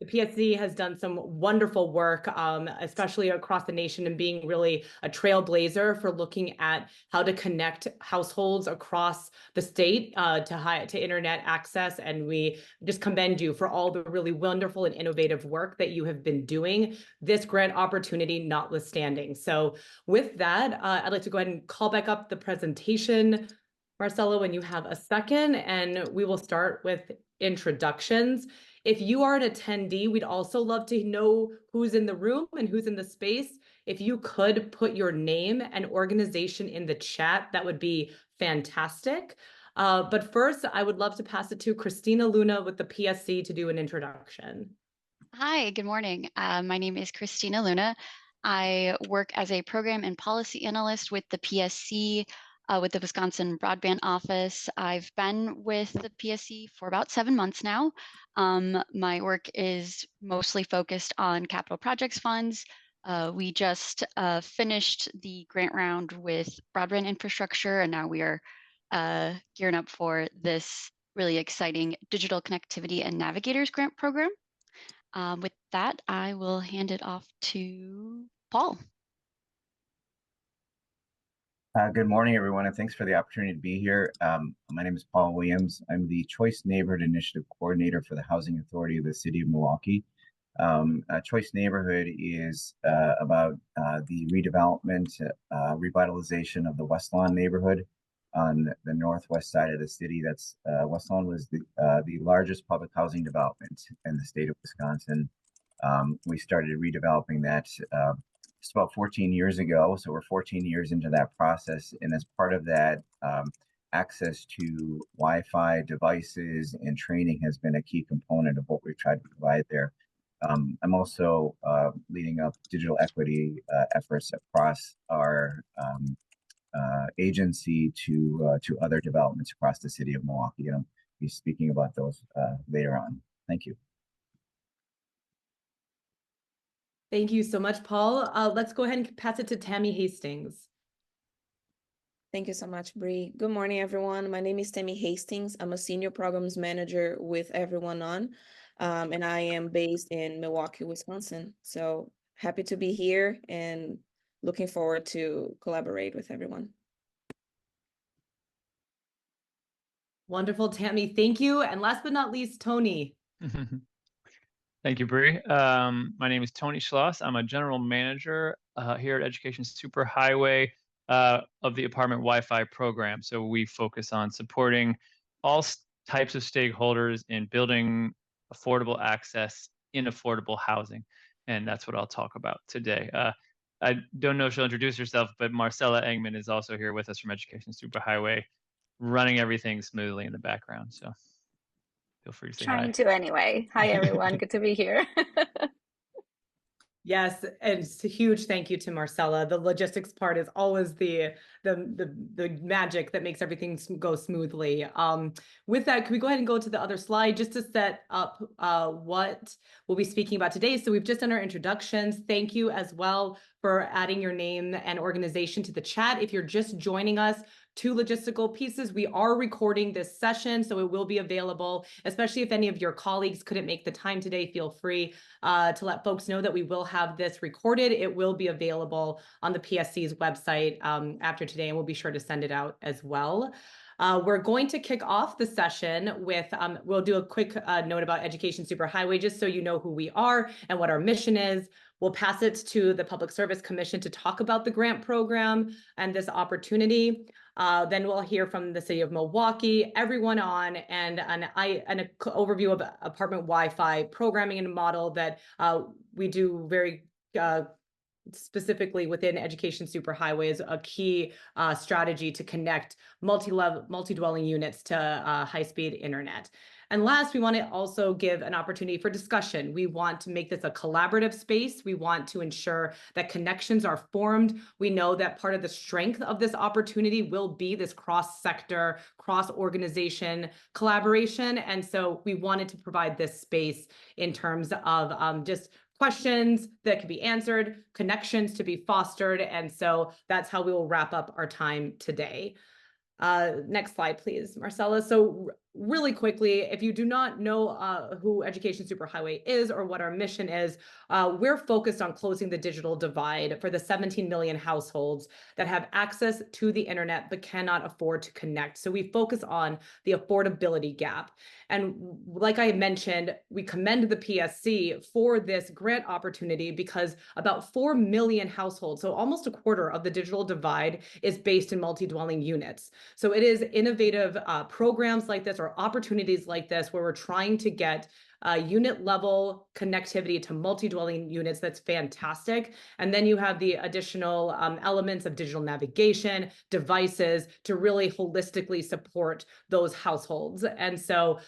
The PSC has done some wonderful work, especially across the nation, and being really a trailblazer for looking at how to connect households across the state to internet access. And we just commend you for all the really wonderful and innovative work that you have been doing, this grant opportunity notwithstanding. So with that, I'd like to go ahead and call back up the presentation, Marcella, when you have a second, and we will start with introductions. If you are an attendee, we'd also love to know who's in the room and who's in the space. If you could put your name and organization in the chat, that would be fantastic. But first, I would love to pass it to Christina Luna with the PSC to do an introduction. Hi, good morning. My name is Christina Luna. I work as a program and policy analyst with the PSC, with the Wisconsin Broadband Office. I've been with the PSC for about 7 months now. My work is mostly focused on capital projects funds. We just finished the grant round with broadband infrastructure, and now we are gearing up for this really exciting digital connectivity and Navigators grant program. With that, I will hand it off to Paul. Good morning, everyone, and thanks for the opportunity to be here. My name is Paul Williams. I'm the Choice Neighborhood Initiative Coordinator for the Housing Authority of the City of Milwaukee. Choice Neighborhood is about the redevelopment, revitalization of the West Lawn neighborhood on the northwest side of the city. That's West Lawn was the largest public housing development in the state of Wisconsin. We started redeveloping that just about 14 years ago. So we're 14 years into that process. And as part of that, access to Wi-Fi devices and training has been a key component of what we've tried to provide there. I'm also leading up digital equity efforts across our agency to other developments across the city of Milwaukee. And I'll be speaking about those later on. Thank you. Thank you so much, Paul. Let's go ahead and pass it to Tammy Hastings. Thank you so much, Bree. Good morning, everyone. My name is Tammy Hastings. I'm a senior programs manager with Everyone On, and I am based in Milwaukee, Wisconsin. So happy to be here and looking forward to collaborate with everyone. Wonderful, Tammy. Thank you. And last but not least, Tony. Thank you, Bree. My name is Tony Schloss. I'm a general manager here at Education Superhighway of the apartment Wi-Fi program. So we focus on supporting all types of stakeholders in building affordable access in affordable housing. And that's what I'll talk about today. I don't know if she'll introduce herself, but Marcella Engman is also here with us from Education Superhighway, running everything smoothly in the background. So feel free to say hi. Trying to anyway. Hi, everyone. Good to be here. Yes, and it's a huge thank you to Marcella. The logistics part is always the magic that makes everything go smoothly. With that, can we go ahead and go to the other slide just to set up what we'll be speaking about today? So we've just done our introductions. Thank you as well for adding your name and organization to the chat. If you're just joining us, 2 logistical pieces. We are recording this session, so it will be available, especially if any of your colleagues couldn't make the time today. Feel free to let folks know that we will have this recorded. It will be available on the PSC's website after today, and we'll be sure to send it out as well. We're going to kick off the session with, we'll do a quick note about Education Superhighway, just so you know who we are and what our mission is. We'll pass it to the Public Service Commission to talk about the grant program and this opportunity. Then we'll hear from the City of Milwaukee, Everyone On, and an overview of apartment Wi-Fi programming and model that we do very specifically within Education Superhighway is a key strategy to connect multi-dwelling units to high-speed internet. And last, we want to also give an opportunity for discussion. We want to make this a collaborative space. We want to ensure that connections are formed. We know that part of the strength of this opportunity will be this cross-sector, cross-organization collaboration. And so we wanted to provide this space in terms of just questions that can be answered, connections to be fostered. And so that's how we will wrap up our time today. Next slide, please, Marcella. So really quickly, if you do not know who Education Superhighway is or what our mission is, we're focused on closing the digital divide for the 17 million households that have access to the internet but cannot afford to connect. So we focus on the affordability gap. And like I mentioned, we commend the PSC for this grant opportunity because about 4 million households, so almost a quarter of the digital divide, is based in multi-dwelling units. So it is innovative programs like this or opportunities like this where we're trying to get unit level connectivity to multi-dwelling units. That's fantastic. And then you have the additional elements of digital navigation, devices to really holistically support those households. And so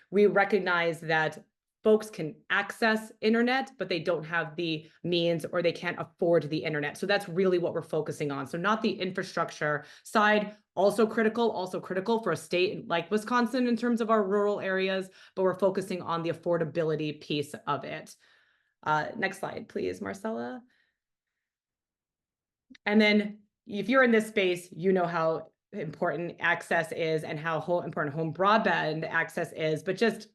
we recognize that folks can access internet, but they don't have the means or they can't afford the internet. So that's really what we're focusing on. So not the infrastructure side, also critical for a state like Wisconsin in terms of our rural areas, but we're focusing on the affordability piece of it. Next slide, please, Marcella. And then if you're in this space, you know how important access is and how important home broadband access is, but just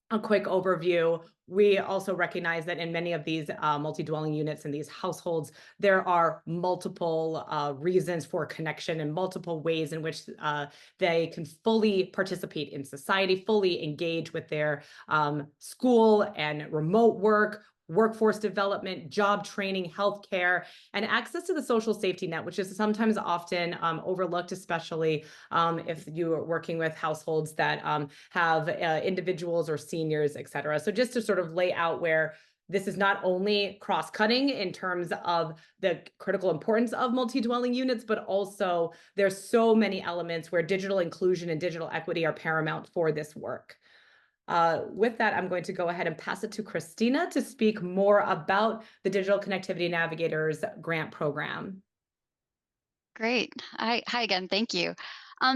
a quick overview. We also recognize that in many of these multi-dwelling units in these households, there are multiple reasons for connection and multiple ways in which they can fully participate in society, fully engage with their school and remote work, workforce development, job training, healthcare, and access to the social safety net, which is sometimes often overlooked, especially if you are working with households that have individuals or seniors, et cetera. So just to sort of lay out where this is not only cross-cutting in terms of the critical importance of multi-dwelling units, but also there's so many elements where digital inclusion and digital equity are paramount for this work. With that, I'm going to go ahead and pass it to Christina to speak more about the Digital Connectivity Navigators grant program. Great. Hi again. Thank you.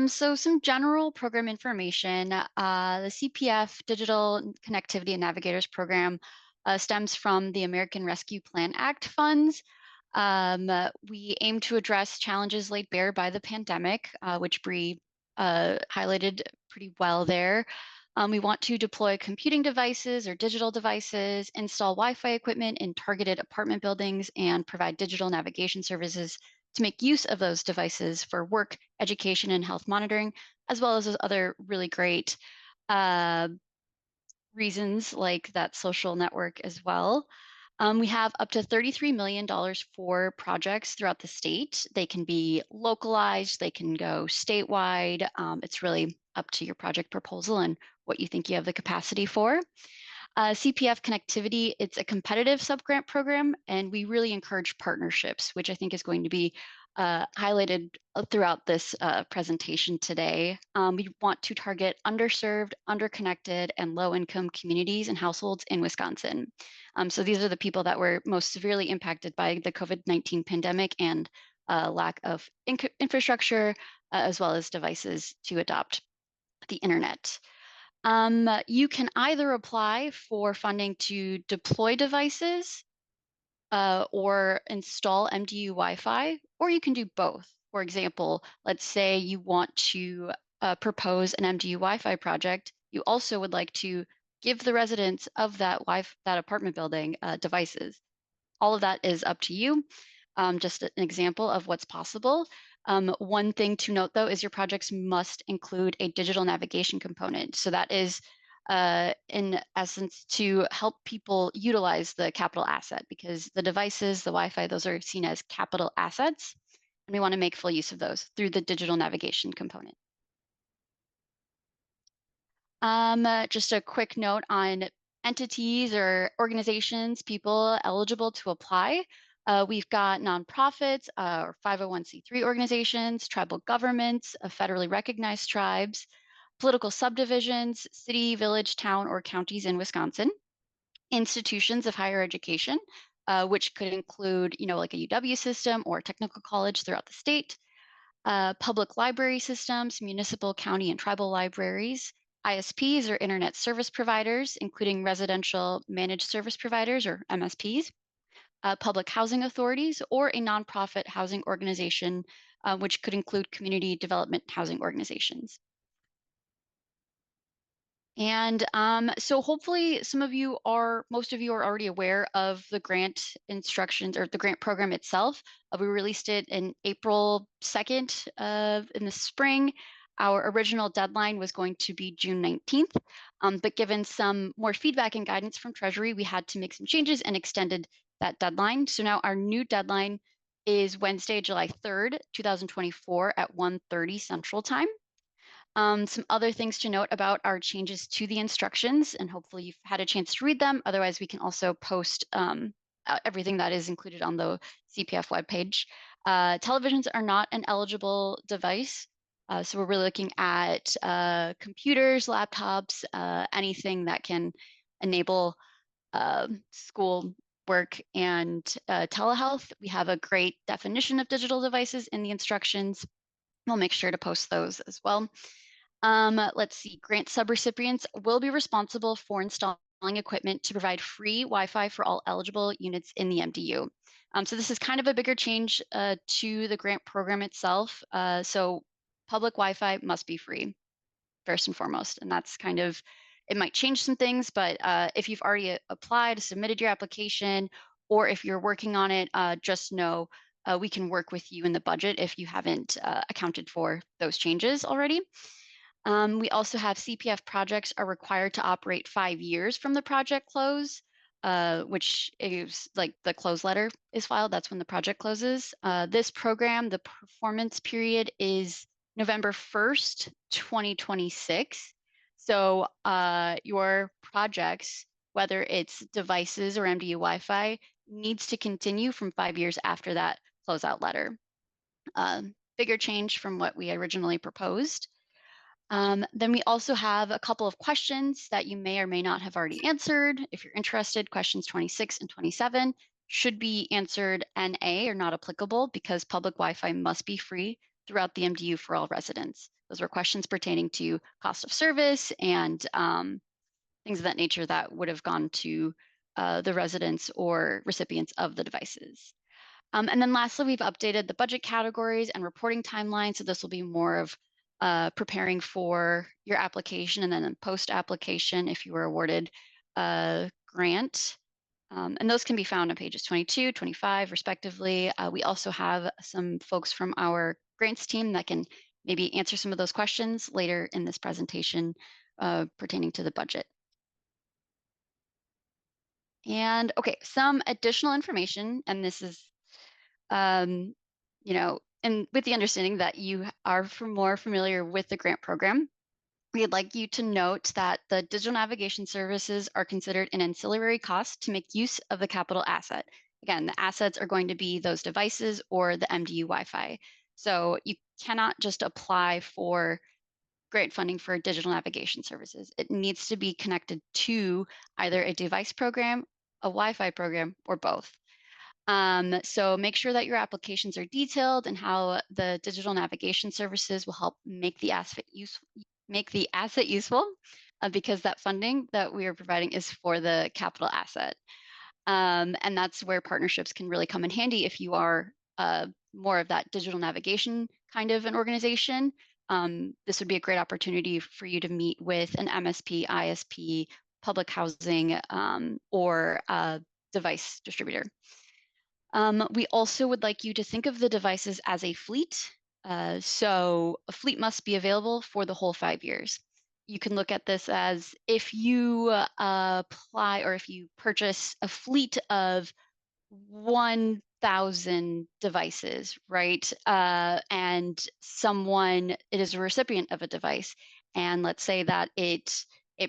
So some general program information. The CPF Digital Connectivity and Navigators program stems from the American Rescue Plan Act funds. We aim to address challenges laid bare by the pandemic, which Bree highlighted pretty well there. We want to deploy computing devices or digital devices, install Wi-Fi equipment in targeted apartment buildings, and provide digital navigation services to make use of those devices for work, education, and health monitoring, as well as other really great reasons like that social network as well. We have up to $33 million for projects throughout the state. They can be localized, they can go statewide. It's really up to your project proposal and what you think you have the capacity for. CPF Connectivity, it's a competitive subgrant program, and we really encourage partnerships, which I think is going to be highlighted throughout this presentation today. We want to target underserved, underconnected, and low-income communities and households in Wisconsin. So these are the people that were most severely impacted by the COVID-19 pandemic and lack of infrastructure, as well as devices to adopt the internet. You can either apply for funding to deploy devices or install MDU Wi-Fi, or you can do both. For example, let's say you want to propose an MDU Wi-Fi project. You also would like to give the residents of that apartment building devices. All of that is up to you. Just an example of what's possible. One thing to note, though, is your projects must include a digital navigation component. So that is, in essence, to help people utilize the capital asset, because the devices, the Wi-Fi, those are seen as capital assets, and we want to make full use of those through the digital navigation component. Just a quick note on entities or organizations, people eligible to apply. We've got nonprofits or 501c3 organizations, tribal governments, federally recognized tribes, political subdivisions, city, village, town, or counties in Wisconsin, institutions of higher education, which could include, like a UW system or technical college throughout the state, public library systems, municipal, county, and tribal libraries, ISPs or internet service providers, including residential managed service providers or MSPs, public housing authorities, or a nonprofit housing organization, which could include community development housing organizations. And so hopefully most of you are already aware of the grant instructions or the grant program itself. We released it in April 2nd in the spring. Our original deadline was going to be June 19th, but given some more feedback and guidance from Treasury, we had to make some changes and extended that deadline. So now our new deadline is Wednesday, July 3rd, 2024 at 1:30 Central Time. Some other things to note about our changes to the instructions, and hopefully you've had a chance to read them. Otherwise, we can also post everything that is included on the CPF webpage. Televisions are not an eligible device. So we're really looking at computers, laptops, anything that can enable school work and telehealth. We have a great definition of digital devices in the instructions. We'll make sure to post those as well. Let's see, grant subrecipients will be responsible for installing equipment to provide free Wi-Fi for all eligible units in the MDU. So this is kind of a bigger change to the grant program itself. So public Wi-Fi must be free, first and foremost. And that's kind of, it might change some things, but if you've already applied, submitted your application, or if you're working on it, just know we can work with you in the budget if you haven't accounted for those changes already. We also have CPF projects are required to operate 5 years from the project close, which is like the close letter is filed. That's when the project closes. This program, the performance period is November 1st, 2026. So your projects, whether it's devices or MDU Wi-Fi, needs to continue from 5 years after that closeout letter. Bigger change from what we originally proposed. Then we also have a couple of questions that you may or may not have already answered. If you're interested, questions 26 and 27 should be answered NA or not applicable because public Wi-Fi must be free throughout the MDU for all residents. Those were questions pertaining to cost of service and things of that nature that would have gone to the residents or recipients of the devices. And then lastly, we've updated the budget categories and reporting timeline. So this will be more of preparing for your application and then post-application if you were awarded a grant. And those can be found on pages 22, 25, respectively. We also have some folks from our grants team that can maybe answer some of those questions later in this presentation pertaining to the budget. And okay, some additional information, and this is, you know, and with the understanding that you are more familiar with the grant program, we'd like you to note that the digital navigation services are considered an ancillary cost to make use of the capital asset. Again, the assets are going to be those devices or the MDU Wi-Fi. So you cannot just apply for grant funding for digital navigation services. It needs to be connected to either a device program, a Wi-Fi program, or both. So make sure that your applications are detailed and how the digital navigation services will help make the asset useful because that funding that we are providing is for the capital asset. And that's where partnerships can really come in handy if you are more of that digital navigation kind of an organization. This would be a great opportunity for you to meet with an MSP, ISP, public housing, or a device distributor. We also would like you to think of the devices as a fleet. So a fleet must be available for the whole 5 years. You can look at this as if you apply or if you purchase a fleet of 1,000 devices, right? And it is a recipient of a device. And let's say that it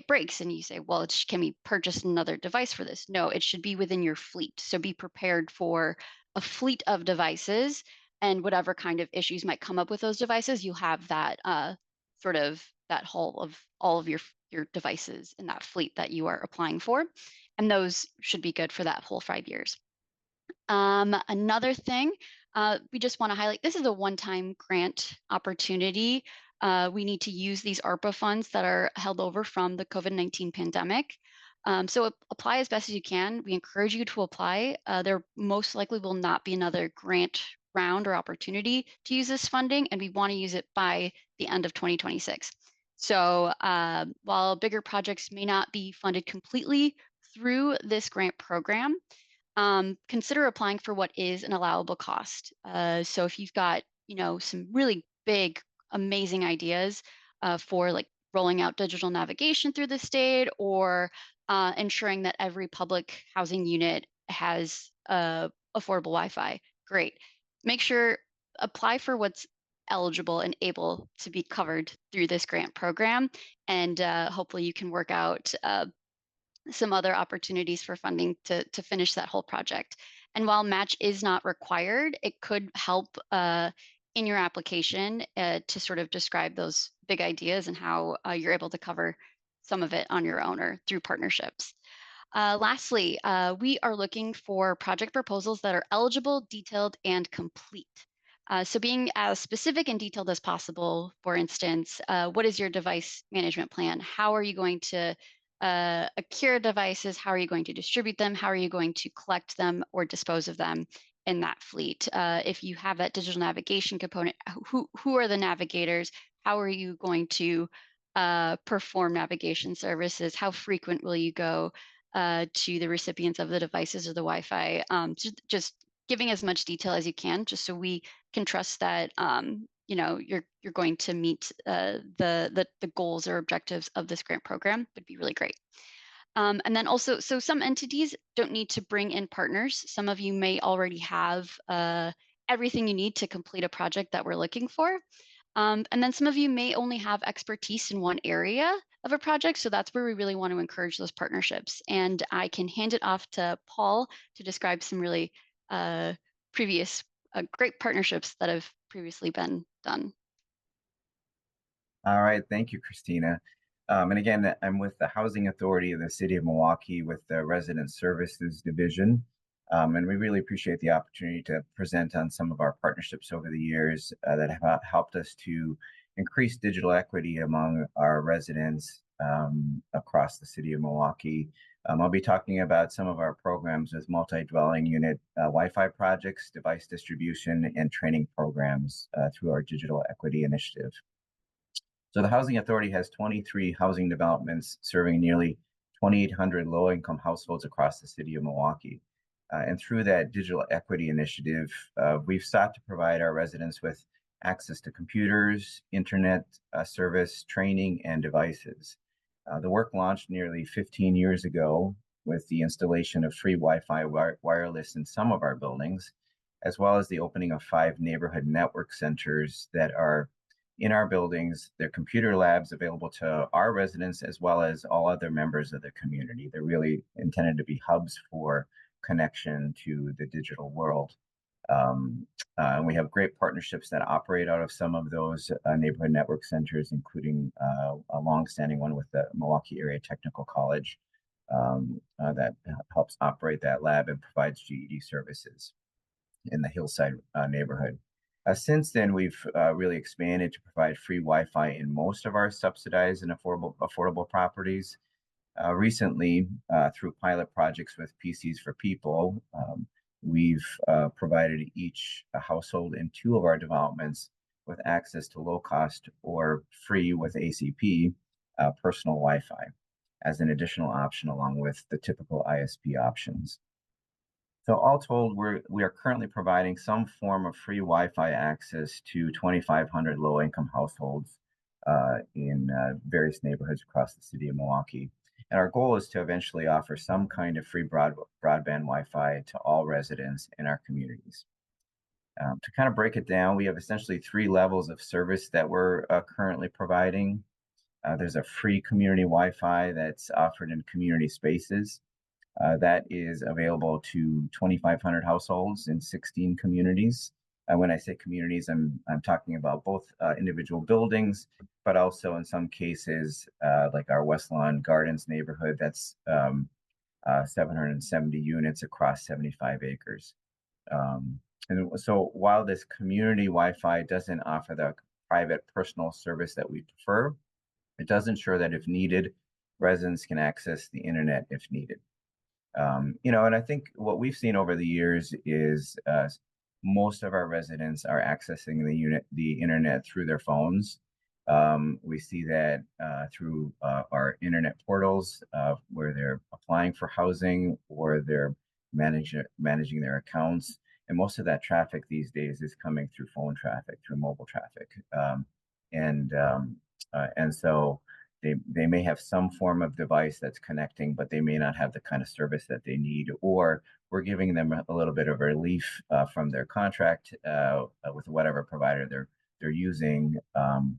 breaks and you say, well, can we purchase another device for this? No, it should be within your fleet. So be prepared for a fleet of devices and whatever kind of issues might come up with those devices, you'll have that sort of that whole of all of your devices in that fleet that you are applying for. And those should be good for that whole 5 years. Another thing, we just want to highlight, this is a one-time grant opportunity. We need to use these ARPA funds that are held over from the COVID-19 pandemic. So apply as best as you can. We encourage you to apply. There most likely will not be another grant round or opportunity to use this funding, and we want to use it by the end of 2026. So while bigger projects may not be funded completely through this grant program, consider applying for what is an allowable cost. So if you've got, some really big, amazing ideas for like rolling out digital navigation through the state, or ensuring that every public housing unit has affordable Wi-Fi, great. Make sure apply for what's eligible and able to be covered through this grant program, and hopefully you can work out some other opportunities for funding to finish that whole project. And while match is not required, it could help in your application to sort of describe those big ideas and how you're able to cover some of it on your own or through partnerships. Lastly, we are looking for project proposals that are eligible, detailed, and complete. So being as specific and detailed as possible, for instance, what is your device management plan? How are you going to accure devices? How are you going to distribute them? How are you going to collect them or dispose of them in that fleet? If you have that digital navigation component, who are the navigators? How are you going to perform navigation services? How frequent will you go to the recipients of the devices or the Wi-Fi? Just giving as much detail as you can, just so we can trust that you're going to meet the goals or objectives of this grant program would be really great. And then also, so some entities don't need to bring in partners. Some of you may already have everything you need to complete a project that we're looking for. And then some of you may only have expertise in one area of a project. So that's where we really want to encourage those partnerships. And I can hand it off to Paul to describe some really previous great partnerships that have previously been done. All right, thank you, Christina. And again, I'm with the Housing Authority of the City of Milwaukee with the Resident Services Division. And we really appreciate the opportunity to present on some of our partnerships over the years that have helped us to increase digital equity among our residents across the City of Milwaukee. I'll be talking about some of our programs with multi-dwelling unit Wi-Fi projects, device distribution, and training programs through our Digital Equity Initiative. So the Housing Authority has 23 housing developments serving nearly 2,800 low-income households across the City of Milwaukee. And through that Digital Equity Initiative, we've sought to provide our residents with access to computers, internet service, training, and devices. The work launched nearly 15 years ago with the installation of free Wi-Fi wireless in some of our buildings, as well as the opening of 5 neighborhood network centers that are in our buildings. They're computer labs available to our residents as well as all other members of the community. They're really intended to be hubs for connection to the digital world. And we have great partnerships that operate out of some of those neighborhood network centers, including a longstanding one with the Milwaukee Area Technical College that helps operate that lab and provides GED services in the Hillside neighborhood. Since then, we've really expanded to provide free Wi-Fi in most of our subsidized and affordable properties. Recently, through pilot projects with PCs for People, we've provided each household in 2 of our developments with access to low-cost or free with ACP personal Wi-Fi as an additional option along with the typical ISP options. So all told, we are currently providing some form of free Wi-Fi access to 2,500 low-income households in various neighborhoods across the City of Milwaukee. And our goal is to eventually offer some kind of free broadband Wi-Fi to all residents in our communities. To kind of break it down, we have essentially 3 levels of service that we're currently providing. There's a free community Wi-Fi that's offered in community spaces. That is available to 2,500 households in 16 communities. When I say communities, I'm talking about both individual buildings, but also in some cases, like our West Lawn Gardens neighborhood, that's 770 units across 75 acres. And so while this community Wi-Fi doesn't offer the private personal service that we prefer, it does ensure that if needed, residents can access the internet if needed. And I think what we've seen over the years is most of our residents are accessing the internet through their phones. We see that through our internet portals where they're applying for housing or they're managing their accounts. And most of that traffic these days is coming through phone traffic, through mobile traffic. And so they may have some form of device that's connecting, but they may not have the kind of service that they need, or we're giving them a little bit of relief from their contract with whatever provider they're using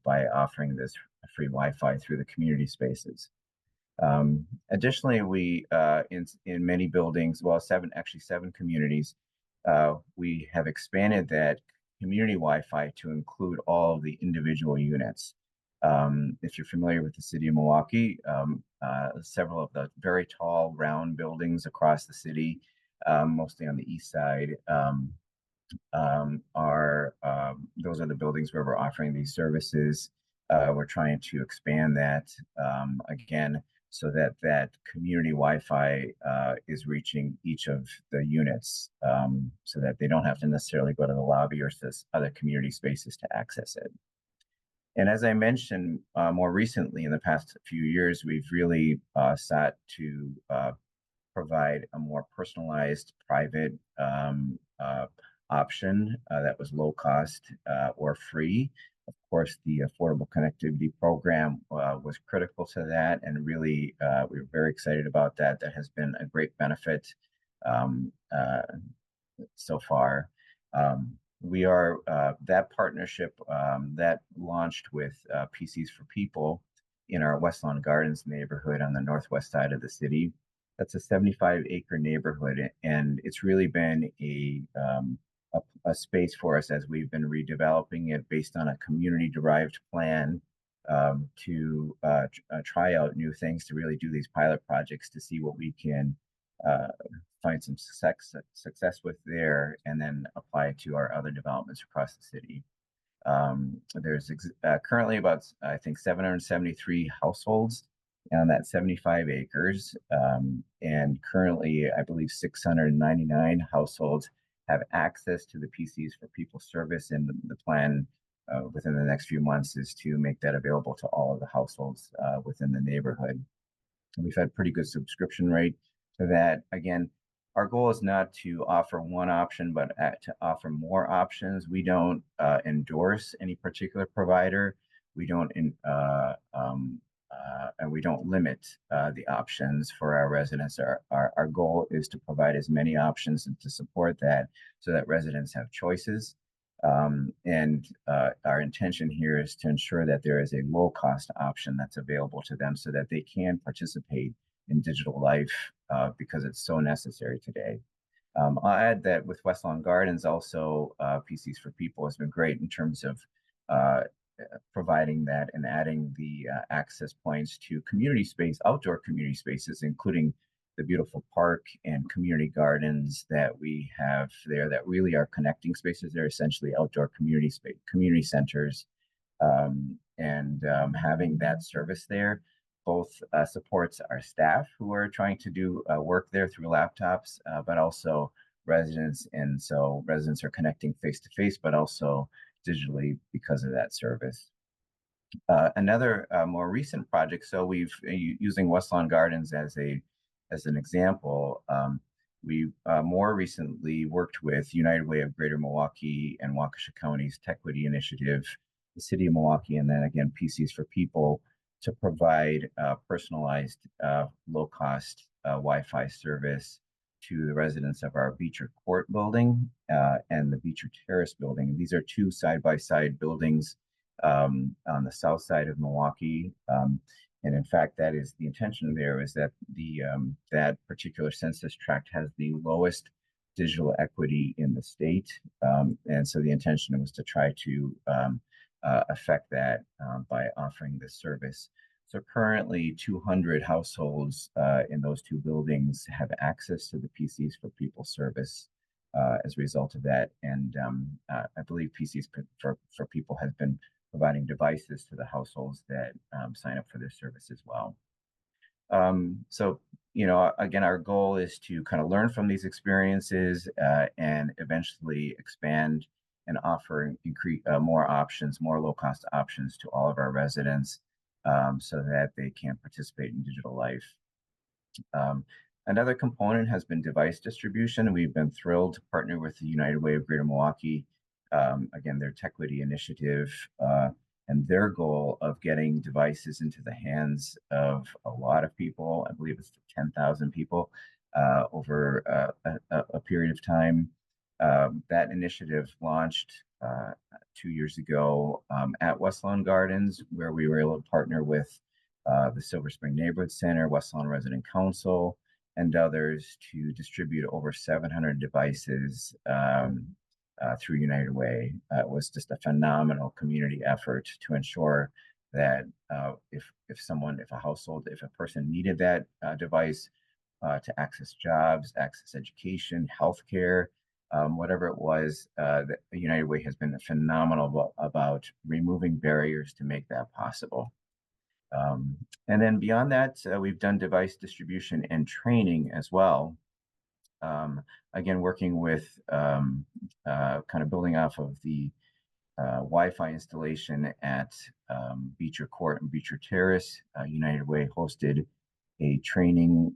by offering this free Wi-Fi through the community spaces. Additionally, we in many buildings, well, seven communities, we have expanded that community Wi-Fi to include all of the individual units. If you're familiar with the city of Milwaukee, several of the very tall, round buildings across the city, mostly on the east side, those are the buildings where we're offering these services. We're trying to expand that again, so that community Wi-Fi is reaching each of the units, so that they don't have to necessarily go to the lobby or to other community spaces to access it. And as I mentioned, more recently, in the past few years, we've really sought to provide a more personalized, private option that was low cost or free. Of course, the Affordable Connectivity Program was critical to that, and really, we were very excited about that. That has been a great benefit so far. We are that partnership that launched with PCs for People in our West Lawn Gardens neighborhood on the northwest side of the city. That's a 75-acre neighborhood, and it's really been a space for us as we've been redeveloping it based on a community-derived plan to try out new things, to really do these pilot projects to see what we can find some success with there, and then apply it to our other developments across the city. There's currently about, I think, 773 households on that 75 acres. And currently, I believe 699 households have access to the PCs for People service. And the plan within the next few months is to make that available to all of the households within the neighborhood. And we've had pretty good subscription rate to that. Again, our goal is not to offer one option, but to offer more options. We don't endorse any particular provider. We don't, and we don't limit the options for our residents. Our goal is to provide as many options and to support that, so that residents have choices. And our intention here is to ensure that there is a low-cost option that's available to them, so that they can participate in digital life because it's so necessary today. I'll add that with West Lawn Gardens, also PCs for People has been great in terms of providing that and adding the access points to outdoor community spaces, including the beautiful park and community gardens that we have there that really are connecting spaces. They're essentially outdoor community centers, and having that service there both supports our staff who are trying to do work there through laptops, but also residents. And so residents are connecting face to face, but also digitally because of that service. Another more recent project, so we've using West Lawn Gardens as an example. We more recently worked with United Way of Greater Milwaukee and Waukesha County's Techquity Initiative, the City of Milwaukee, and then again PCs for People, to provide personalized, low-cost Wi-Fi service to the residents of our Beecher Court building and the Beecher Terrace building. These are two side-by-side buildings on the south side of Milwaukee. And in fact, that is the intention there, is that that particular census tract has the lowest digital equity in the state. And so the intention was to try to affect that by offering this service. So currently 200 households in those two buildings have access to the PCs for People service as a result of that. And I believe PCs for People has been providing devices to the households that sign up for this service as well. So, again, our goal is to kind of learn from these experiences and eventually expand and offer increase more options, more low-cost options to all of our residents, so that they can participate in digital life. Another component has been device distribution. We've been thrilled to partner with the United Way of Greater Milwaukee, again, their TechWitty initiative, and their goal of getting devices into the hands of a lot of people. I believe it's 10,000 people over a period of time. That initiative launched 2 years ago at West Lawn Gardens, where we were able to partner with the Silver Spring Neighborhood Center, West Lawn Resident Council, and others to distribute over 700 devices through United Way. It was just a phenomenal community effort to ensure that if a household, if a person needed that device to access jobs, access education, healthcare, whatever it was, the United Way has been phenomenal about removing barriers to make that possible. And then beyond that, we've done device distribution and training as well. Again, working with kind of building off of the Wi-Fi installation at Beecher Court and Beecher Terrace. United Way hosted a training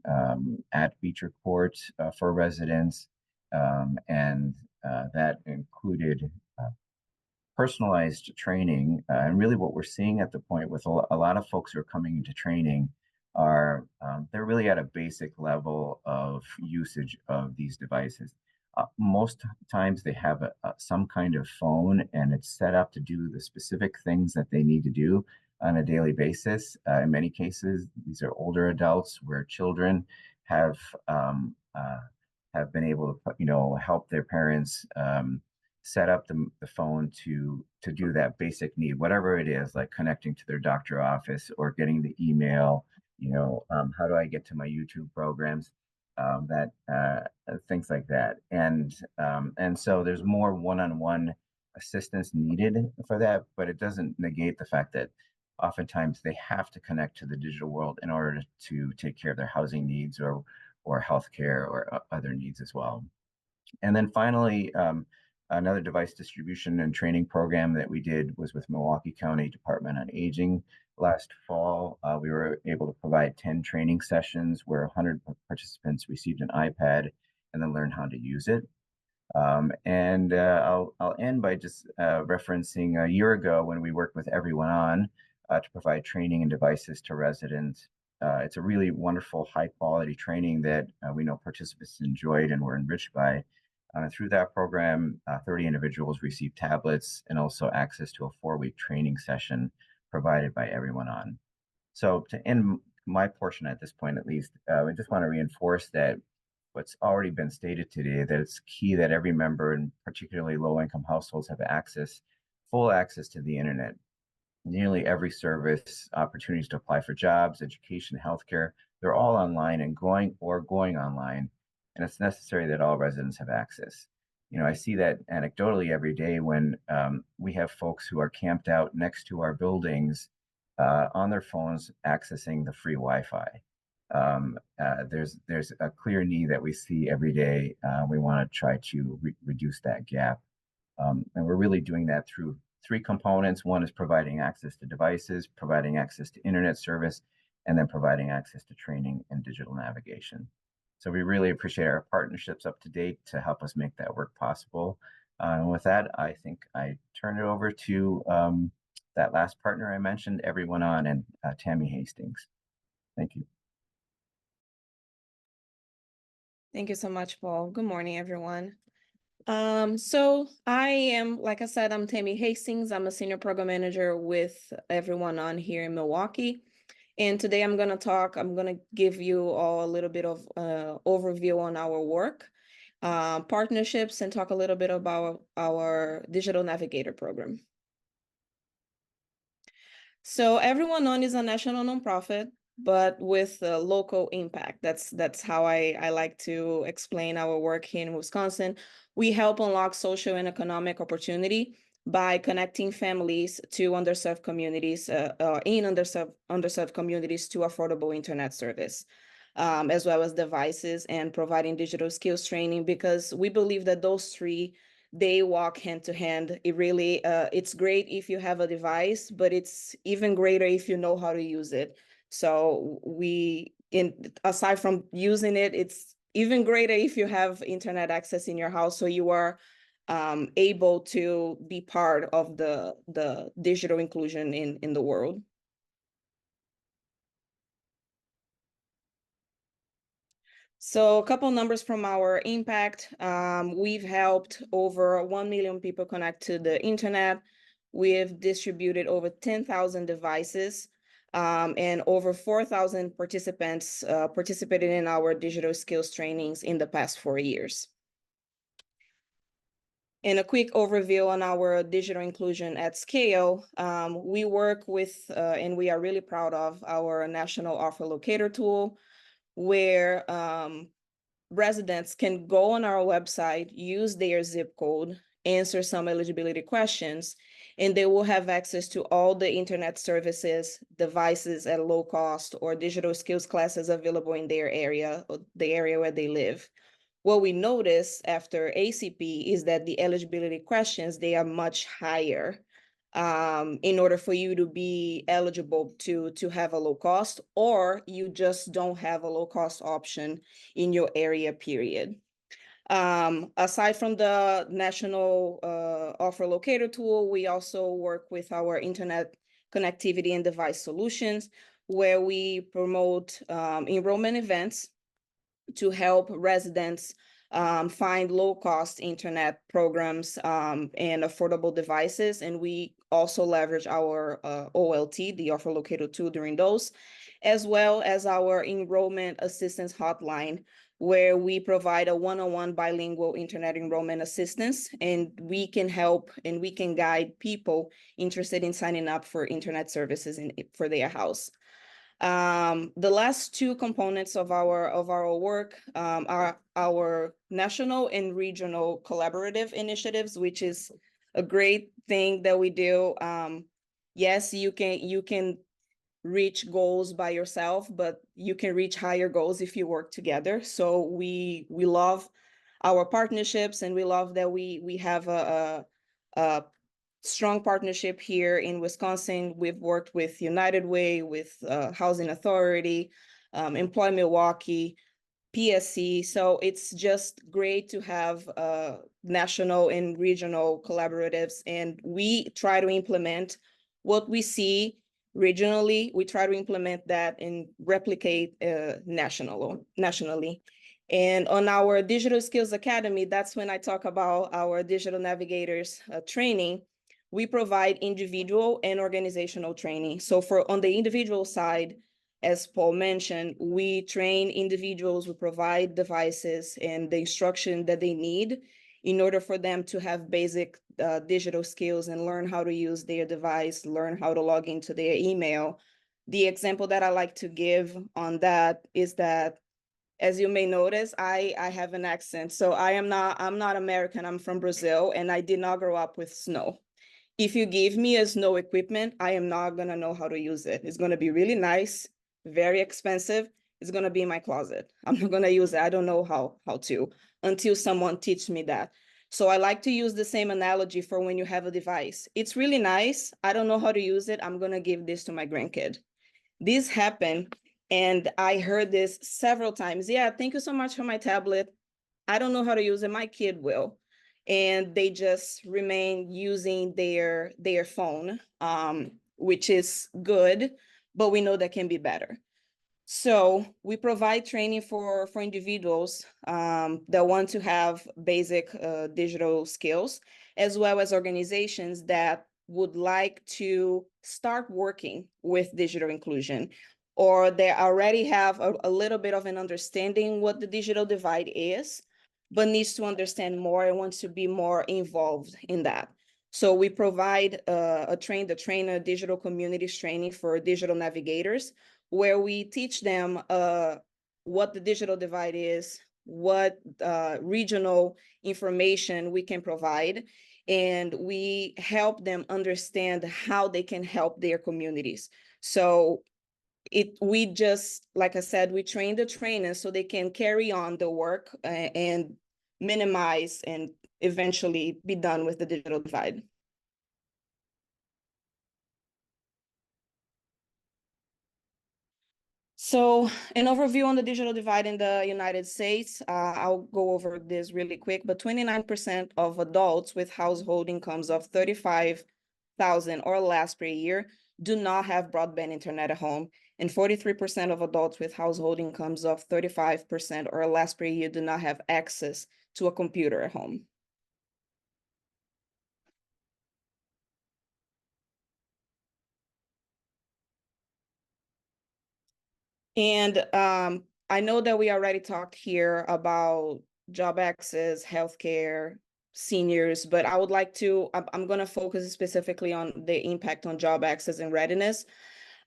at Beecher Court for residents, and that included personalized training. And really what we're seeing at the point with a lot of folks who are coming into training are they're really at a basic level of usage of these devices. Most times they have some kind of phone and it's set up to do the specific things that they need to do on a daily basis. In many cases, these are older adults where children have been able to, help their parents set up the phone to do that basic need, whatever it is, like connecting to their doctor office or getting the email. How do I get to my YouTube programs? That things like that, and so there's more one-on-one assistance needed for that, but it doesn't negate the fact that oftentimes they have to connect to the digital world in order to take care of their housing needs or healthcare or other needs as well. And then finally, another device distribution and training program that we did was with Milwaukee County Department on Aging. Last fall, we were able to provide 10 training sessions where 100 participants received an iPad and then learned how to use it. And I'll end by just referencing a year ago when we worked with Everyone On to provide training and devices to residents. It's a really wonderful, high-quality training that we know participants enjoyed and were enriched by. Through that program, 30 individuals received tablets and also access to a 4-week training session provided by Everyone On. So to end my portion at this point, at least, I just want to reinforce that what's already been stated today, that it's key that every member, and particularly low-income households, have full access to the internet. Nearly every service, opportunities to apply for jobs, education, healthcare, they're all online and going online. And it's necessary that all residents have access. I see that anecdotally every day when we have folks who are camped out next to our buildings on their phones accessing the free Wi-Fi. There's a clear need that we see every day. We want to try to reduce that gap. And we're really doing that through 3 components. One is providing access to devices, providing access to internet service, and then providing access to training and digital navigation. So we really appreciate our partnerships up to date to help us make that work possible. And with that, I think I turn it over to that last partner I mentioned, Everyone On, and Tammy Hastings. Thank you. Thank you so much, Paul. Good morning, everyone. So I am, like I said, I'm Tammy Hastings. I'm a senior program manager with Everyone On here in Milwaukee. And today I'm going to give you all a little bit of overview on our work, partnerships, and talk a little bit about our digital navigator program. So Everyone On is a national nonprofit, but with a local impact. That's how I like to explain our work here in Wisconsin. We help unlock social and economic opportunity by connecting families to underserved communities, in underserved communities to affordable internet service, as well as devices, and providing digital skills training, because we believe that those three, they walk hand to hand. It really, it's great if you have a device, but it's even greater if you know how to use it. So aside from using it, it's even greater if you have internet access in your house, so you are able to be part of the digital inclusion in the world. So a couple numbers from our impact. We've helped over 1 million people connect to the internet. We've distributed over 10,000 devices, and over 4,000 participants participated in our digital skills trainings in the past 4 years. And a quick overview on our digital inclusion at scale. We work with, and we are really proud of, our national offer locator tool, where residents can go on our website, use their zip code, answer some eligibility questions, and they will have access to all the internet services, devices at low cost, or digital skills classes available in their area, or the area where they live. What we notice after ACP is that the eligibility questions, they are much higher in order for you to be eligible to have a low cost, or you just don't have a low cost option in your area, period. Aside from the national offer locator tool, we also work with our internet connectivity and device solutions, where we promote enrollment events to help residents find low-cost internet programs and affordable devices. And we also leverage our OLT, the offer locator tool, during those, as well as our enrollment assistance hotline, where we provide a one-on-one bilingual internet enrollment assistance, and we can help and we can guide people interested in signing up for internet services for their house. The last two components of our work are our national and regional collaborative initiatives, which is a great thing that we do. Yes, you can reach goals by yourself, but you can reach higher goals if you work together. So we love our partnerships, and we love that we have a strong partnership here in Wisconsin. We've worked with United Way, with Housing Authority, Employ Milwaukee, PSC. So it's just great to have national and regional collaboratives, and we try to implement what we see regionally. We try to implement that and replicate nationally. And on our Digital Skills Academy, that's when I talk about our Digital Navigators training. We provide individual and organizational training. So on the individual side, as Paul mentioned, we train individuals, we provide devices and the instruction that they need in order for them to have basic digital skills and learn how to use their device, learn how to log into their email. The example that I like to give on that is that, as you may notice, I have an accent. So I'm not American, I'm from Brazil, and I did not grow up with snow. If you give me a snow equipment, I am not gonna know how to use it. It's gonna be really nice, very expensive. It's gonna be in my closet. I'm not gonna use it. I don't know how to, until someone teaches me that. So I like to use the same analogy for when you have a device. It's really nice. I don't know how to use it. I'm gonna give this to my grandkid. This happened, and I heard this several times. Yeah, thank you so much for my tablet. I don't know how to use it. My kid will. And they just remain using their phone, which is good, but we know that can be better. So we provide training for individuals that want to have basic digital skills, as well as organizations that would like to start working with digital inclusion, or they already have a little bit of an understanding what the digital divide is, but needs to understand more and wants to be more involved in that. So we provide a trainer digital communities training for digital navigators, where we teach them what the digital divide is, what regional information we can provide, and we help them understand how they can help their communities. So we just, like I said, we train the trainers so they can carry on the work and minimize and eventually be done with the digital divide. So an overview on the digital divide in the United States, I'll go over this really quick, but 29% of adults with household incomes of 35,000 or less per year do not have broadband internet at home, and 43% of adults with household incomes of 35% or less per year do not have access to a computer at home. And I know that we already talked here about job access, healthcare, seniors, but I would like to, I'm going to focus specifically on the impact on job access and readiness.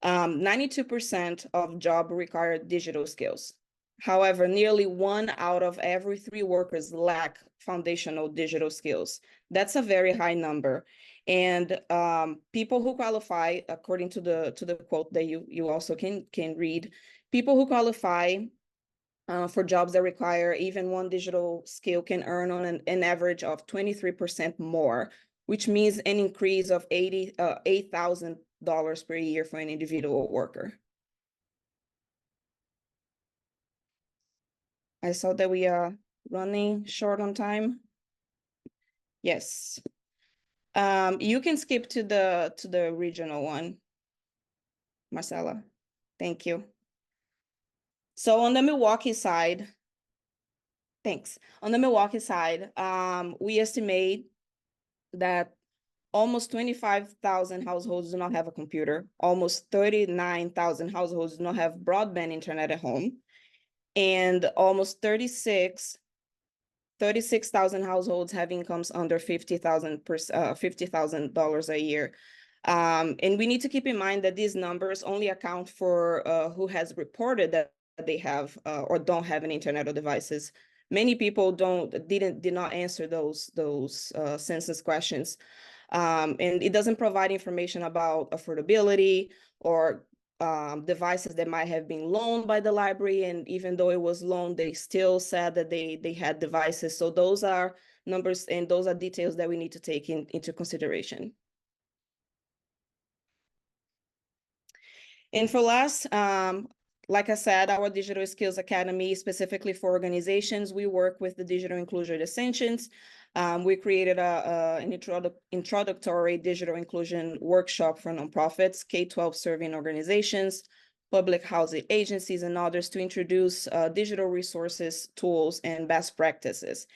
92% of jobs require digital skills. However, nearly 1 out of every 3 workers lack foundational digital skills. That's a very high number. And people who qualify, according to the quote that you also can read, people who qualify for jobs that require even one digital skill can earn on an average of 23% more, which means an increase of $8,000 per year for an individual worker. I saw that we are running short on time. Yes. You can skip to the regional one, Marcella. Thank you. So on the Milwaukee side, thanks. On the Milwaukee side, we estimate that almost 25,000 households do not have a computer. Almost 39,000 households do not have broadband internet at home. And almost 36,000 households have incomes under $50,000 a year. And we need to keep in mind that these numbers only account for who has reported that they have or don't have an internet or devices. Many people did not answer those census questions. And it doesn't provide information about affordability or devices that might have been loaned by the library. And even though it was loaned, they still said that they had devices. So those are numbers and those are details that we need to take into consideration. And for last, like I said, our Digital Skills Academy, specifically for organizations, we work with the Digital Inclusion Essentials. We created an introductory digital inclusion workshop for nonprofits, K-12 serving organizations, public housing agencies, and others to introduce digital resources, tools, and best practices.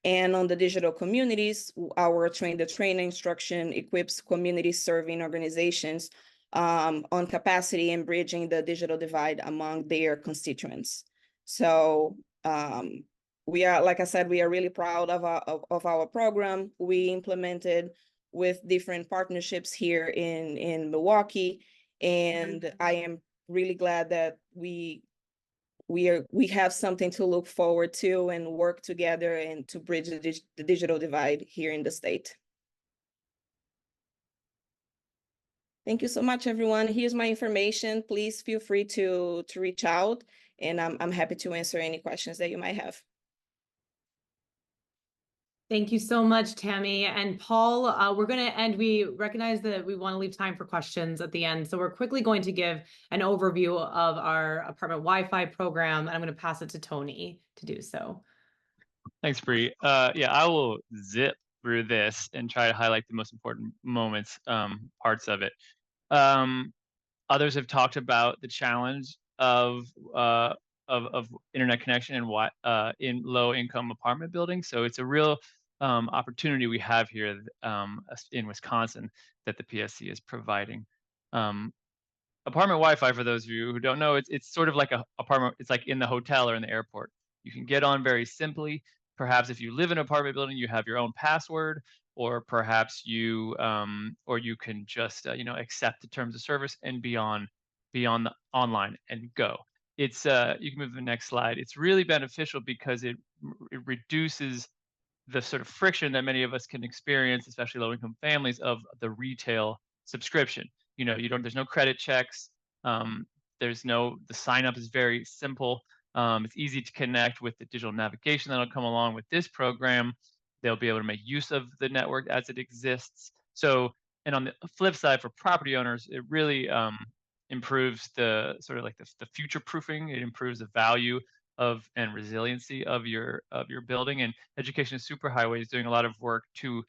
And on the digital communities, our Train the Trainer instruction equips community serving organizations on capacity and bridging the digital divide among their constituents. So we are, like I said, we are really proud of our program. We implemented with different partnerships here in Milwaukee, and I am really glad that we have something to look forward to and work together and to bridge the digital divide here in the state. Thank you so much, everyone. Here's my information. Please feel free to reach out, and I'm happy to answer any questions that you might have. Thank you so much, Tammy. And Paul, we're going to end. We recognize that we want to leave time for questions at the end. So we're quickly going to give an overview of our apartment Wi-Fi program. And I'm going to pass it to Tony to do so. Thanks, Bree. Yeah, I will zip through this and try to highlight the most important moments, parts of it. Others have talked about the challenge of internet connection in low-income apartment buildings. So it's a real opportunity we have here in Wisconsin that the PSC is providing. Apartment Wi-Fi, for those of you who don't know, it's sort of like a apartment. It's like in the hotel or in the airport. You can get on very simply. Perhaps if you live in an apartment building, you have your own password, or perhaps you can just accept the terms of service and be on the online and go. It's you can move to the next slide. It's really beneficial because it reduces the sort of friction that many of us can experience, especially low-income families, of the retail subscription. There's no credit checks. The sign up is very simple. It's easy to connect with the digital navigation that'll come along with this program. They'll be able to make use of the network as it exists. And on the flip side, for property owners, it really improves the sort of like the future proofing. It improves the value of and resiliency of your building. And Education Superhighway is doing a lot of work to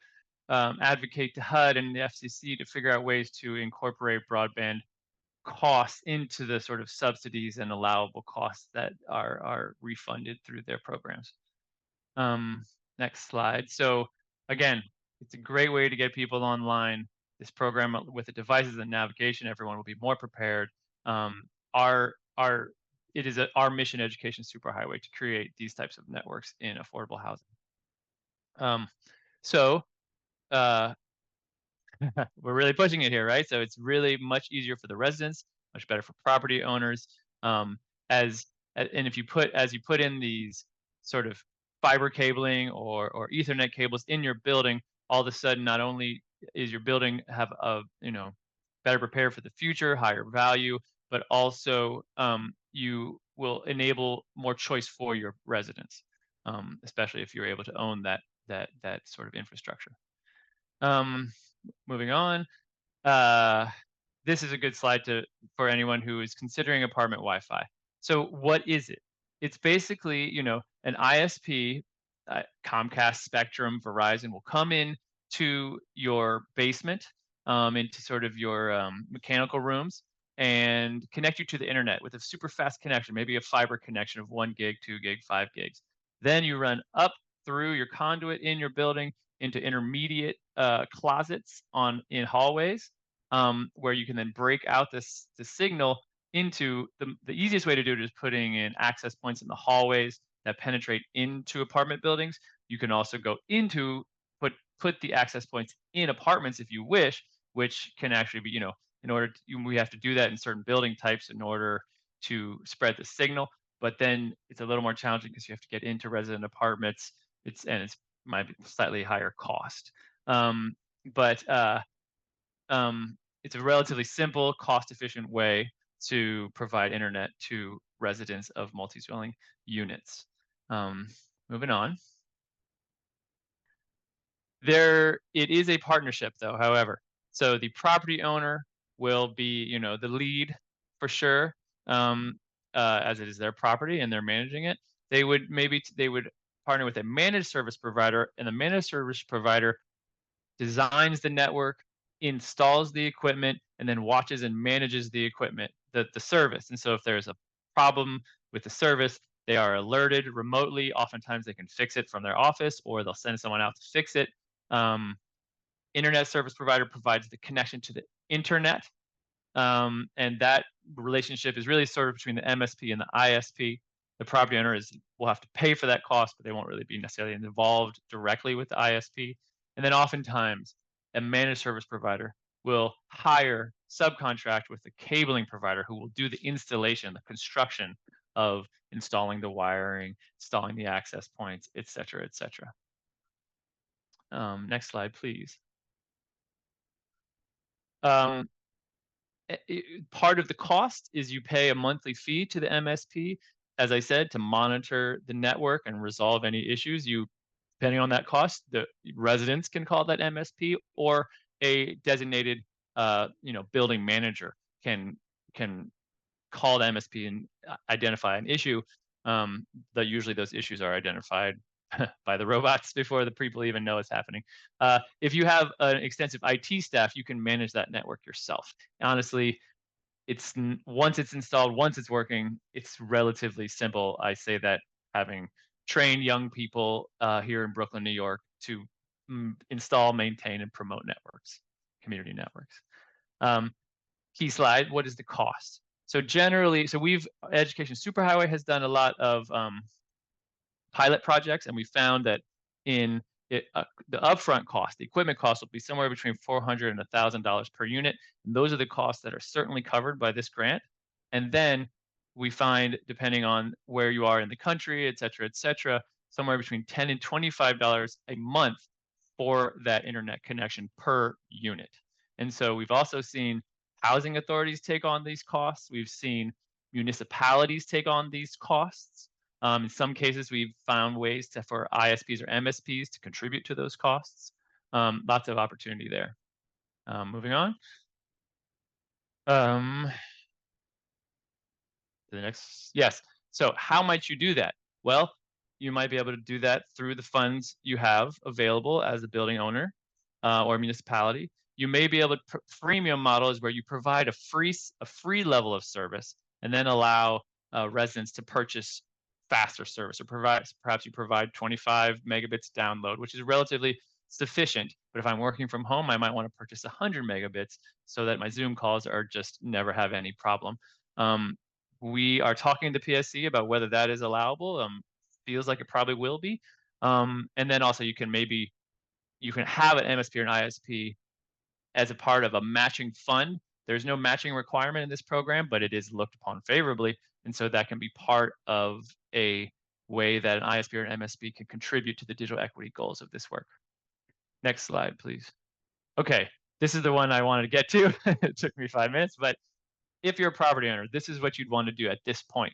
advocate to HUD and the FCC to figure out ways to incorporate broadband costs into the sort of subsidies and allowable costs that are refunded through their programs. Next slide. So again, it's a great way to get people online. This program with the devices and navigation, everyone will be more prepared. It is our mission, Education Superhighway, to create these types of networks in affordable housing. We're really pushing it here, right? So it's really much easier for the residents, much better for property owners. As you put in these sort of fiber cabling or Ethernet cables in your building, all of a sudden, not only is your building have better prepared for the future, higher value, but also you will enable more choice for your residents, especially if you're able to own that sort of infrastructure. Moving on. This is a good slide for anyone who is considering apartment Wi-Fi. So what is it? It's basically, an ISP, Comcast, Spectrum, Verizon will come in to your basement, into sort of your mechanical rooms, and connect you to the internet with a super fast connection, maybe a fiber connection of 1 gig, 2 gig, 5 gigs. Then you run up through your conduit in your building into intermediate closets in hallways, where you can then break out the signal into the easiest way to do it is putting in access points in the hallways that penetrate into apartment buildings. You can also go into put the access points in apartments if you wish, which can actually be, we have to do that in certain building types in order to spread the signal. But then it's a little more challenging because you have to get into resident apartments. It's might be slightly higher cost. But it's a relatively simple, cost-efficient way to provide internet to residents of multi-dwelling units. Moving on. It is a partnership, though, however. So the property owner will be, the lead for sure, as it is their property and they're managing it. They would partner with a managed service provider, and the managed service provider designs the network, installs the equipment, and then watches and manages the equipment, the service. And so if there's a problem with the service, they are alerted remotely. Oftentimes they can fix it from their office, or they'll send someone out to fix it. Internet service provider provides the connection to the internet. And that relationship is really sort of between the MSP and the ISP. The property owner will have to pay for that cost, but they won't really be necessarily involved directly with the ISP. And then oftentimes, a managed service provider will subcontract with the cabling provider who will do the installation, the construction of installing the wiring, installing the access points, et cetera, et cetera. Next slide, please. Part of the cost is you pay a monthly fee to the MSP, as I said, to monitor the network and resolve any issues. Depending on that cost, the residents can call that MSP, or a designated, building manager can call the MSP and identify an issue. But usually those issues are identified by the robots before the people even know it's happening. If you have an extensive IT staff, you can manage that network yourself. Honestly, once it's installed, once it's working, it's relatively simple. I say that having trained young people here in Brooklyn, New York, to install, maintain, and promote networks, community networks. Key slide, what is the cost? So Education Superhighway has done a lot of pilot projects, and we found that the upfront cost, the equipment cost, will be somewhere between $400 and $1,000 per unit. And those are the costs that are certainly covered by this grant. And then we find, depending on where you are in the country, et cetera, somewhere between $10 and $25 a month for that internet connection per unit. And so we've also seen housing authorities take on these costs. We've seen municipalities take on these costs. In some cases, we've found ways for ISPs or MSPs to contribute to those costs. Lots of opportunity there. Moving on. To the next, yes. So how might you do that? Well, you might be able to do that through the funds you have available as a building owner or municipality. You may be able to, freemium model is where you provide a free level of service and then allow residents to purchase faster service, or perhaps you provide 25 megabits download, which is relatively sufficient. But if I'm working from home, I might want to purchase 100 megabits so that my Zoom calls are just never have any problem. We are talking to PSC about whether that is allowable. Feels like it probably will be. And then also you can have an MSP or an ISP as a part of a matching fund. There's no matching requirement in this program, but it is looked upon favorably. And so that can be part of a way that an ISP or an MSP can contribute to the digital equity goals of this work. Next slide, please. Okay, this is the one I wanted to get to. It took me 5 minutes, but if you're a property owner, this is what you'd want to do at this point.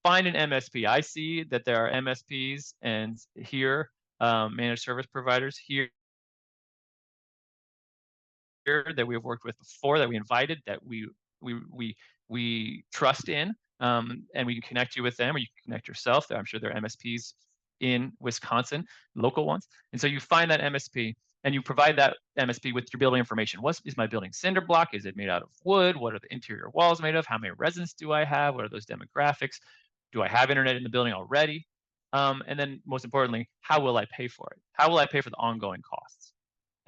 Find an MSP. I see that there are MSPs and here, managed service providers here that we've worked with before, that we invited, that we trust in, and we can connect you with them, or you can connect yourself. I'm sure there are MSPs in Wisconsin, local ones. And so you find that MSP and you provide that MSP with your building information. What is my building cinder block? Is it made out of wood? What are the interior walls made of? How many residents do I have? What are those demographics? Do I have internet in the building already? And then most importantly, how will I pay for it? How will I pay for the ongoing costs?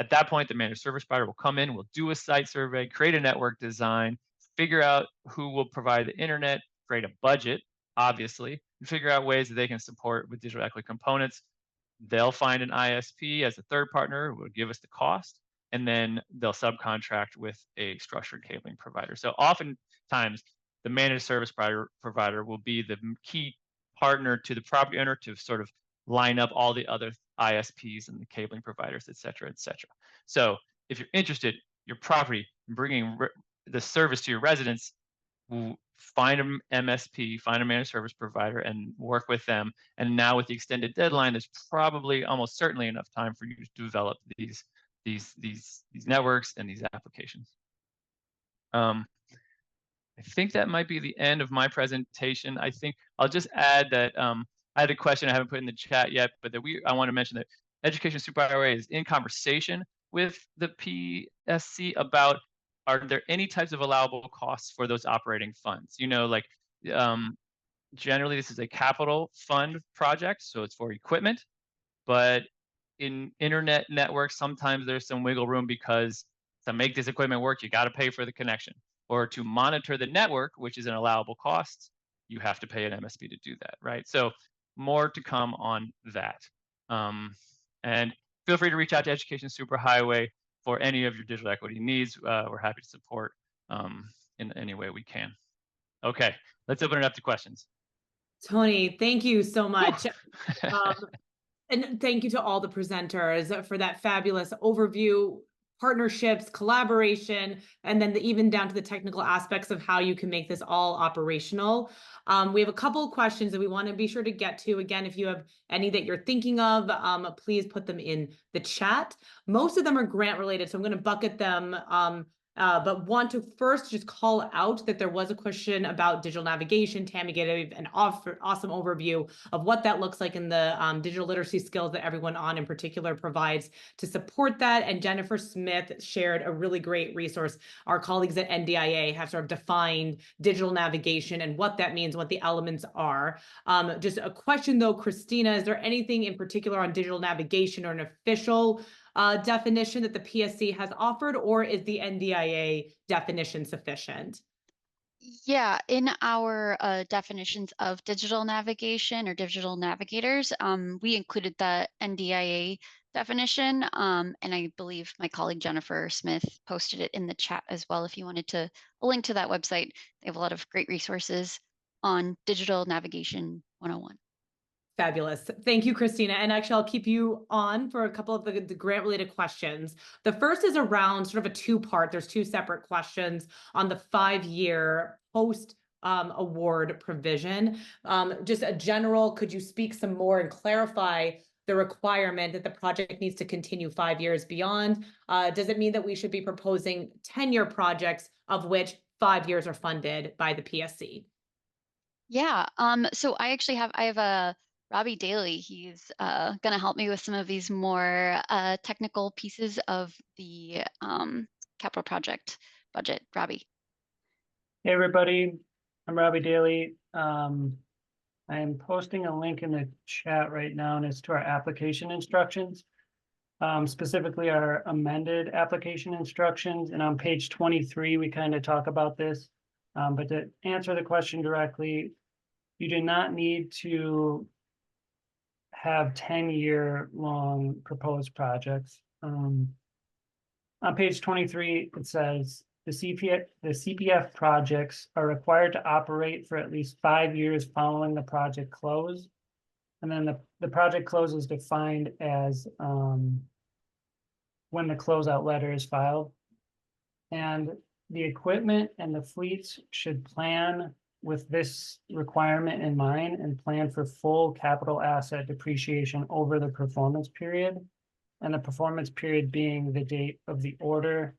At that point, the managed service provider will come in, will do a site survey, create a network design, figure out who will provide the internet, create a budget, obviously, and figure out ways that they can support with digital equity components. They'll find an ISP as a third partner who will give us the cost, and then they'll subcontract with a structured cabling provider. So oftentimes, the managed service provider will be the key partner to the property owner to sort of line up all the other ISPs and the cabling providers, et cetera, et cetera. So if you're interested, your property, in bringing the service to your residents, find an MSP, find a managed service provider, and work with them. And now with the extended deadline, there's probably almost certainly enough time for you to develop these networks and these applications. I think that might be the end of my presentation. I think I'll just add that I had a question I haven't put in the chat yet, but that I want to mention that Education Superhighway is in conversation with the PSC about, are there any types of allowable costs for those operating funds? You know, like generally this is a capital fund project, so it's for equipment, but in internet networks, sometimes there's some wiggle room because to make this equipment work, you got to pay for the connection. Or to monitor the network, which is an allowable cost, you have to pay an MSP to do that, right? So more to come on that. And feel free to reach out to Education Superhighway for any of your digital equity needs. We're happy to support in any way we can. Okay, let's open it up to questions. Tony, thank you so much. And thank you to all the presenters for that fabulous overview, partnerships, collaboration, and then even down to the technical aspects of how you can make this all operational. We have a couple of questions that we want to be sure to get to. Again, if you have any that you're thinking of, please put them in the chat. Most of them are grant related, so I'm going to bucket them. But want to first just call out that there was a question about digital navigation. Tammy gave an awesome overview of what that looks like in the digital literacy skills that everyone on in particular provides to support that. And Jennifer Smith shared a really great resource. Our colleagues at NDIA have sort of defined digital navigation and what that means, what the elements are. Just a question though, Christina, is there anything in particular on digital navigation or an official definition that the PSC has offered, or is the NDIA definition sufficient? Yeah, in our definitions of digital navigation or digital navigators, we included the NDIA definition, and I believe my colleague Jennifer Smith posted it in the chat as well. If you wanted to a link to that website, they have a lot of great resources on digital navigation 101. Fabulous. Thank you, Christina. And actually, I'll keep you on for a couple of the grant-related questions. The first is around sort of a two-part. There's two separate questions on the 5-year post award provision. Just a general, could you speak some more and clarify the requirement that the project needs to continue 5 years beyond? Does it mean that we should be proposing 10-year projects of which 5 years are funded by the PSC? Yeah. So I have a Robbie Daly. He's going to help me with some of these more technical pieces of the capital project budget. Robbie. Hey everybody, I'm Robbie Daly. I am posting a link in the chat right now, and it's to our application instructions, specifically our amended application instructions. And on page 23, we kind of talk about this. But to answer the question directly, you do not need to have 10-year long proposed projects. On page 23, it says, the CPF projects are required to operate for at least 5 years following the project close. And then the project close is defined as when the closeout letter is filed. And the equipment and the fleets should plan with this requirement in mind and plan for full capital asset depreciation over the performance period. And the performance period being the date of the order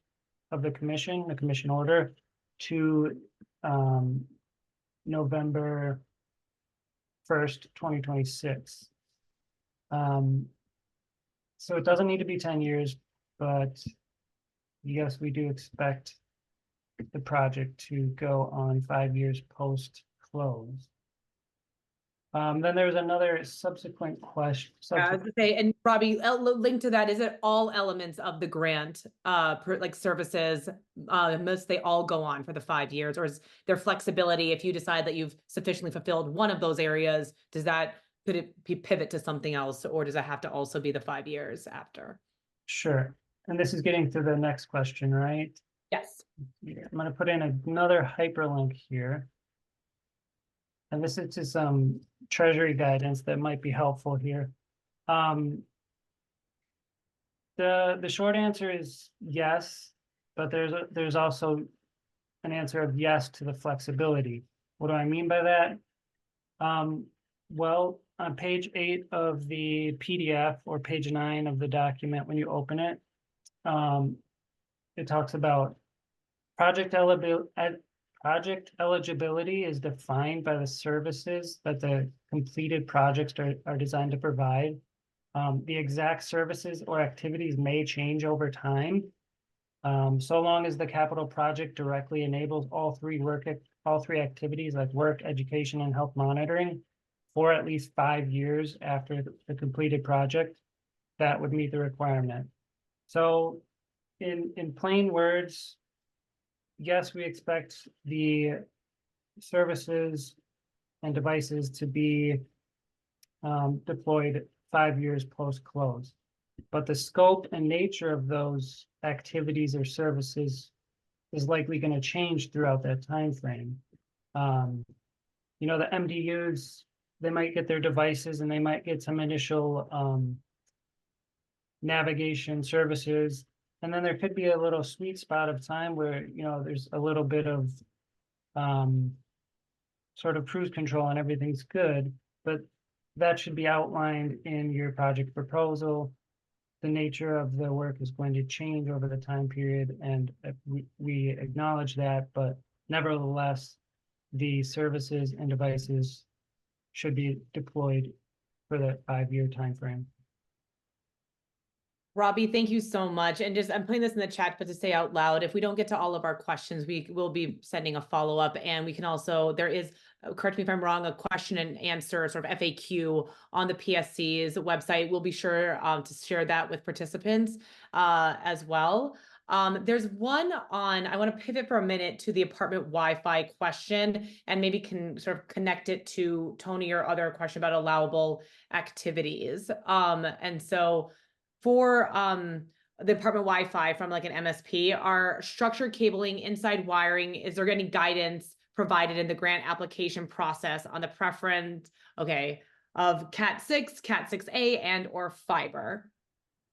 of the commission order, to November 1st, 2026. So it doesn't need to be 10 years, but yes, we do expect the project to go on 5 years post-close. Then there's another subsequent question. I was gonna say, and Robbie, link to that, is it all elements of the grant, like services, must they all go on for the 5 years, or is there flexibility if you decide that you've sufficiently fulfilled one of those areas? Could it be pivot to something else, or does it have to also be the 5 years after? Sure. And this is getting to the next question, right? Yes. Yeah, I'm going to put in another hyperlink here. And this is to some treasury guidance that might be helpful here. The short answer is yes, but there's also an answer of yes to the flexibility. What do I mean by that? Well, on page 8 of the PDF or page 9 of the document, when you open it, it talks about project eligibility is defined by the services that the completed projects are designed to provide. The exact services or activities may change over time, so long as the capital project directly enables all three activities like work, education, and health monitoring for at least 5 years after the completed project. That would meet the requirement. So in plain words, yes, we expect the services and devices to be deployed 5 years post-close. But the scope and nature of those activities or services is likely going to change throughout that time frame. You know, the MDUs, they might get their devices and they might get some initial navigation services. And then there could be a little sweet spot of time where, you know, there's a little bit of sort of cruise control and everything's good, but that should be outlined in your project proposal. The nature of the work is going to change over the time period, and we acknowledge that, but nevertheless, the services and devices should be deployed for that 5-year time frame. Robbie, thank you so much. And just, I'm putting this in the chat, but to say out loud, if we don't get to all of our questions, we will be sending a follow-up. And we can also, there is, correct me if I'm wrong, a question and answer sort of FAQ on the PSC's website. We'll be sure to share that with participants as well. There's one on, I want to pivot for a minute to the apartment Wi-Fi question, and maybe can sort of connect it to Tony or other question about allowable activities. And so for the apartment Wi-Fi from like an MSP, are structured cabling, inside wiring, is there any guidance provided in the grant application process on the preference? Okay, of Cat 6, Cat 6A, and or fiber.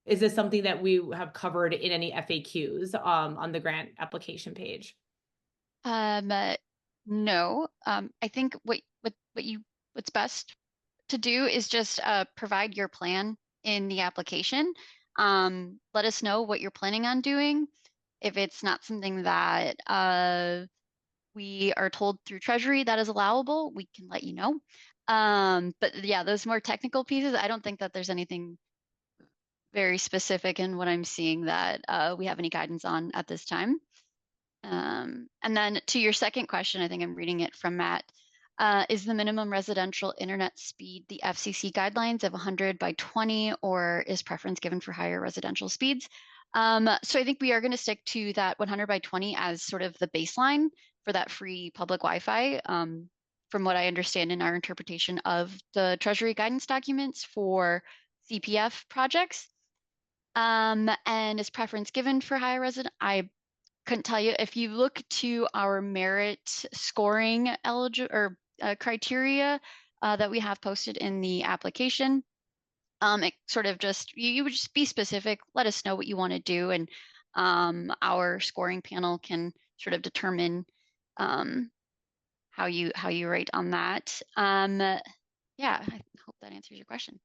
Is this something that we have covered in any FAQs on the grant application page? No. I think what's best to do is just provide your plan in the application. Let us know what you're planning on doing. If it's not something that we are told through Treasury that is allowable, we can let you know. But yeah, those more technical pieces, I don't think that there's anything very specific in what I'm seeing that we have any guidance on at this time. And then to your second question, I think I'm reading it from Matt. Is the minimum residential internet speed the FCC guidelines of 100 by 20, or is preference given for higher residential speeds? So I think we are going to stick to that 100 by 20 as sort of the baseline for that free public Wi-Fi. From what I understand in our interpretation of the Treasury guidance documents for CPF projects. And is preference given for higher resident? I couldn't tell you. If you look to our merit scoring criteria that we have posted in the application, it sort of just, you would just be specific, let us know what you want to do, and our scoring panel can sort of determine how you rate on that. Yeah, I hope that answers your question.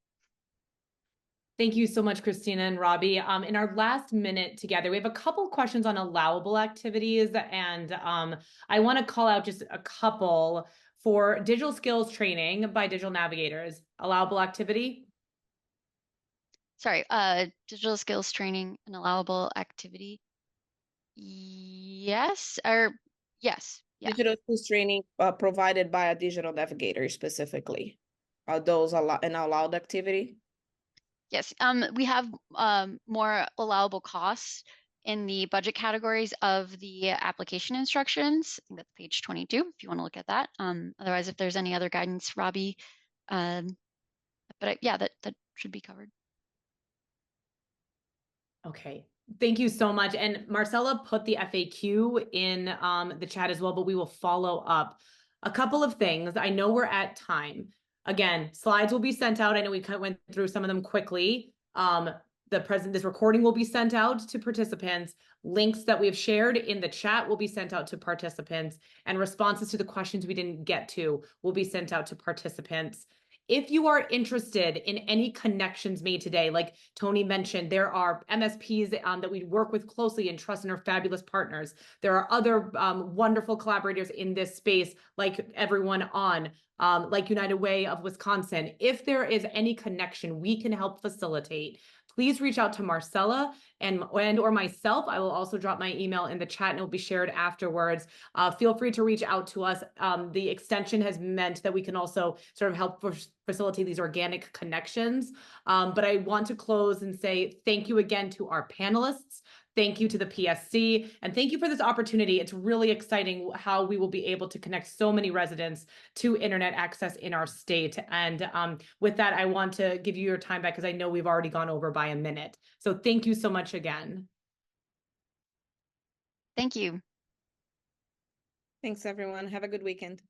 Thank you so much, Christina and Robbie. In our last minute together, we have a couple questions on allowable activities, and I want to call out just a couple for digital skills training by Digital Navigators. Allowable activity? Sorry, digital skills training, an allowable activity? Yes, or yes. Yeah. Digital skills training provided by a digital navigator specifically. Are those an allowed activity? Yes, we have more allowable costs in the budget categories of the application instructions. I think that's page 22, if you want to look at that. Otherwise, if there's any other guidance, Robbie, yeah, that should be covered. Okay, thank you so much. And Marcella put the FAQ in the chat as well, but we will follow up. A couple of things. I know we're at time. Again, slides will be sent out. I know we kind of went through some of them quickly. This recording will be sent out to participants. Links that we have shared in the chat will be sent out to participants, and responses to the questions we didn't get to will be sent out to participants. If you are interested in any connections made today, like Tony mentioned, there are MSPs that we work with closely and trust and are fabulous partners. There are other wonderful collaborators in this space, like everyone on, like United Way of Wisconsin. If there is any connection we can help facilitate, please reach out to Marcella and or myself. I will also drop my email in the chat and it will be shared afterwards. Feel free to reach out to us. The extension has meant that we can also sort of help facilitate these organic connections. But I want to close and say thank you again to our panelists. Thank you to the PSC, and thank you for this opportunity. It's really exciting how we will be able to connect so many residents to internet access in our state. And with that, I want to give you your time back because I know we've already gone over by a minute. So thank you so much again. Thank you. Thanks, everyone. Have a good weekend.